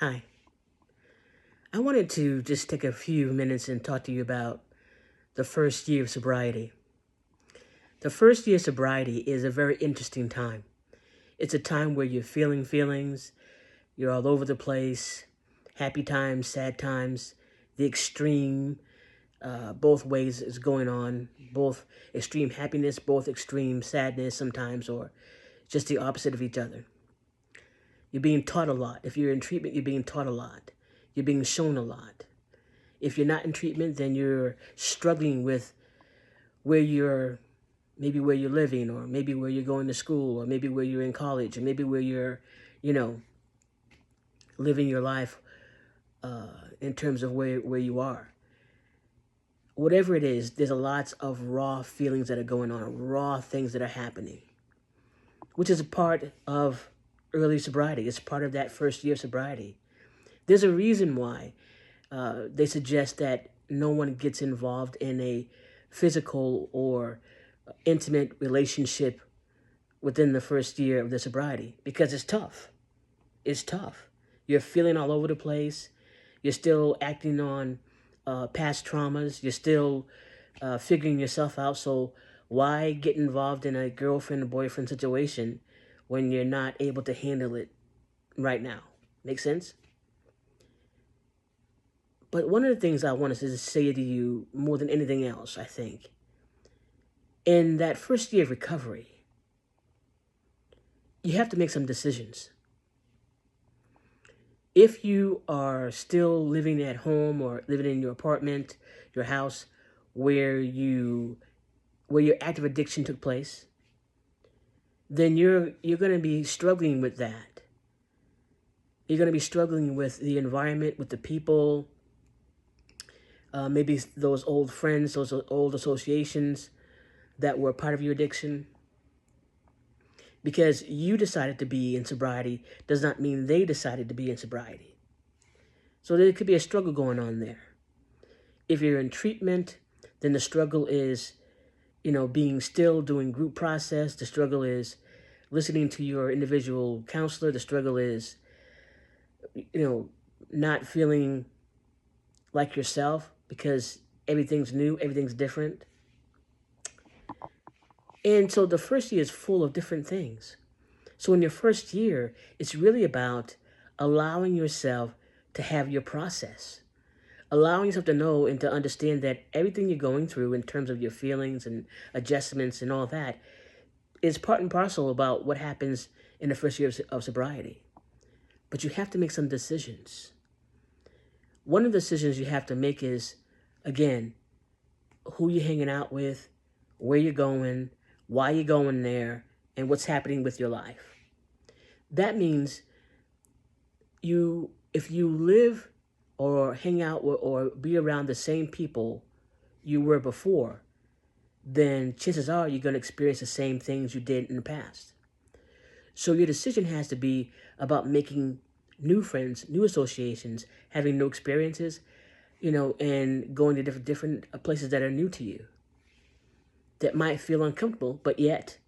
Hi. I wanted to just take a few minutes and talk to you about the first year of sobriety. The first year of sobriety is a very interesting time. It's a time where you're feeling feelings, you're all over the place, happy times, sad times, the extreme, both ways is going on, both extreme happiness, both extreme sadness sometimes, or just the opposite of each other. You're being taught a lot. If you're in treatment, you're being taught a lot. You're being shown a lot. If you're not in treatment, then you're struggling with where you're, maybe where you're living, or maybe where you're going to school, or maybe where you're in college, or maybe where you're, you know, living your life in terms of where you are. Whatever it is, there's a lots of raw feelings that are going on, raw things that are happening, which is a part of early sobriety. It's part of that first year of sobriety. There's a reason why they suggest that no one gets involved in a physical or intimate relationship within the first year of the sobriety, because it's tough. It's tough. You're feeling all over the place. You're still acting on past traumas. You're still figuring yourself out. So why get involved in a girlfriend or boyfriend situation when you're not able to handle it right now? Make sense? But one of the things I wanted to say to you more than anything else, I think, in that first year of recovery, you have to make some decisions. If you are still living at home or living in your apartment, your house, where your active addiction took place, then you're going to be struggling with that. You're going to be struggling with the environment, with the people, maybe those old friends, those old associations that were part of your addiction. Because you decided to be in sobriety does not mean they decided to be in sobriety. So there could be a struggle going on there. If you're in treatment, then the struggle is, being still doing group process. The struggle is listening to your individual counselor. The struggle is, not feeling like yourself because everything's new, everything's different. And so the first year is full of different things. So in your first year, it's really about allowing yourself to have your process, allowing yourself to know and to understand that everything you're going through in terms of your feelings and adjustments and all that is part and parcel about what happens in the first year of sobriety. But you have to make some decisions. One of the decisions you have to make is, again, who you're hanging out with, where you're going, why you're going there, and what's happening with your life. That means if you live or hang out or be around the same people you were before, then chances are you're going to experience the same things you did in the past. So your decision has to be about making new friends, new associations, having new experiences, and going to different places that are new to you, that might feel uncomfortable, but yet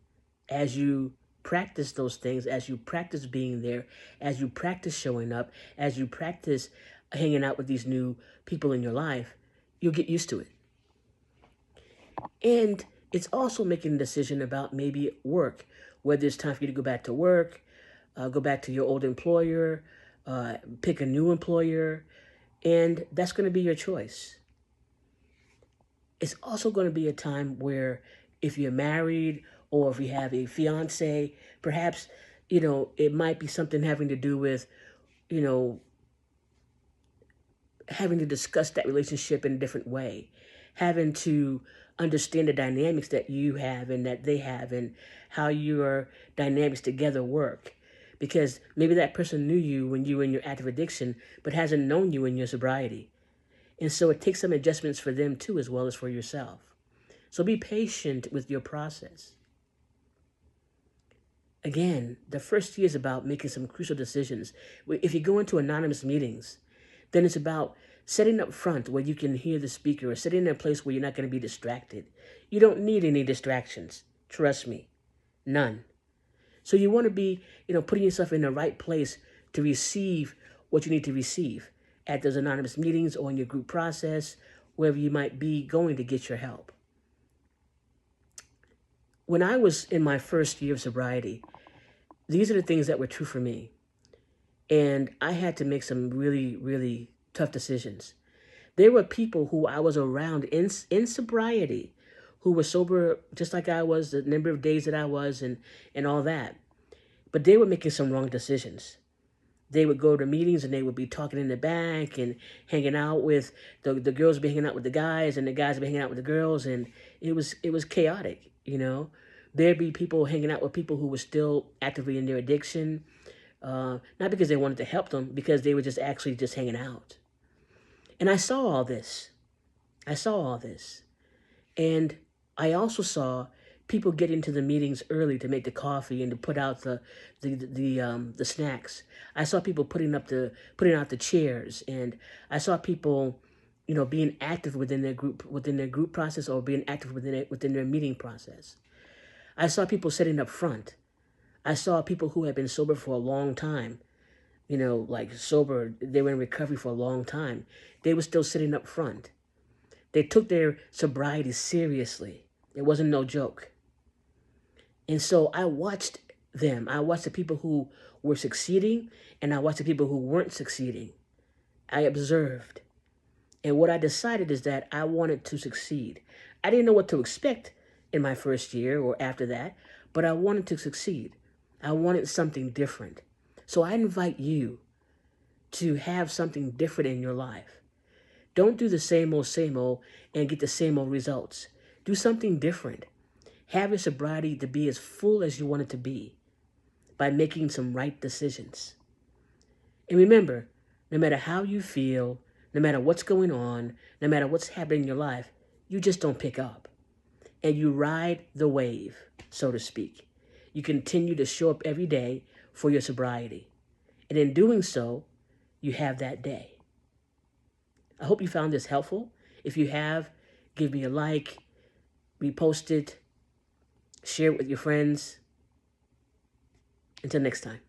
as you practice those things, as you practice being there, as you practice showing up, as you practice hanging out with these new people in your life, you'll get used to it. And it's also making a decision about maybe work, whether it's time for you to go back to work, go back to your old employer, pick a new employer, and that's going to be your choice. It's also going to be a time where if you're married or if you have a fiance, perhaps, it might be something having to do with, having to discuss that relationship in a different way, having to understand the dynamics that you have and that they have and how your dynamics together work. Because maybe that person knew you when you were in your active addiction, but hasn't known you in your sobriety. And so it takes some adjustments for them too, as well as for yourself. So be patient with your process. Again, the first year is about making some crucial decisions. If you go into anonymous meetings, then it's about setting up front where you can hear the speaker, or sitting in a place where you're not going to be distracted. You don't need any distractions. Trust me. None. So you want to be, putting yourself in the right place to receive what you need to receive at those anonymous meetings or in your group process, wherever you might be going to get your help. When I was in my first year of sobriety, these are the things that were true for me. And I had to make some really, really tough decisions. There were people who I was around in sobriety who were sober just like I was, the number of days that I was, and all that. But they were making some wrong decisions. They would go to meetings and they would be talking in the back and hanging out with the girls would be hanging out with the guys and the guys would be hanging out with the girls, and it was chaotic, you know. There'd be people hanging out with people who were still actively in their addiction, not because they wanted to help them, because they were just actually just hanging out. And I saw all this. I saw all this. And I also saw people get into the meetings early to make the coffee and to put out the snacks. I saw people putting out the chairs, and I saw people, being active within their group process, or being active within their meeting process. I saw people sitting up front. I saw people who had been sober for a long time, like sober, they were in recovery for a long time. They were still sitting up front. They took their sobriety seriously. It wasn't no joke. And so I watched them. I watched the people who were succeeding, and I watched the people who weren't succeeding. I observed. And what I decided is that I wanted to succeed. I didn't know what to expect in my first year or after that, but I wanted to succeed. I wanted something different. So I invite you to have something different in your life. Don't do the same old and get the same old results. Do something different. Have your sobriety to be as full as you want it to be by making some right decisions. And remember, no matter how you feel, no matter what's going on, no matter what's happening in your life, you just don't pick up. And you ride the wave, so to speak. You continue to show up every day for your sobriety. And in doing so, you have that day. I hope you found this helpful. If you have, give me a like, repost it, share it with your friends. Until next time.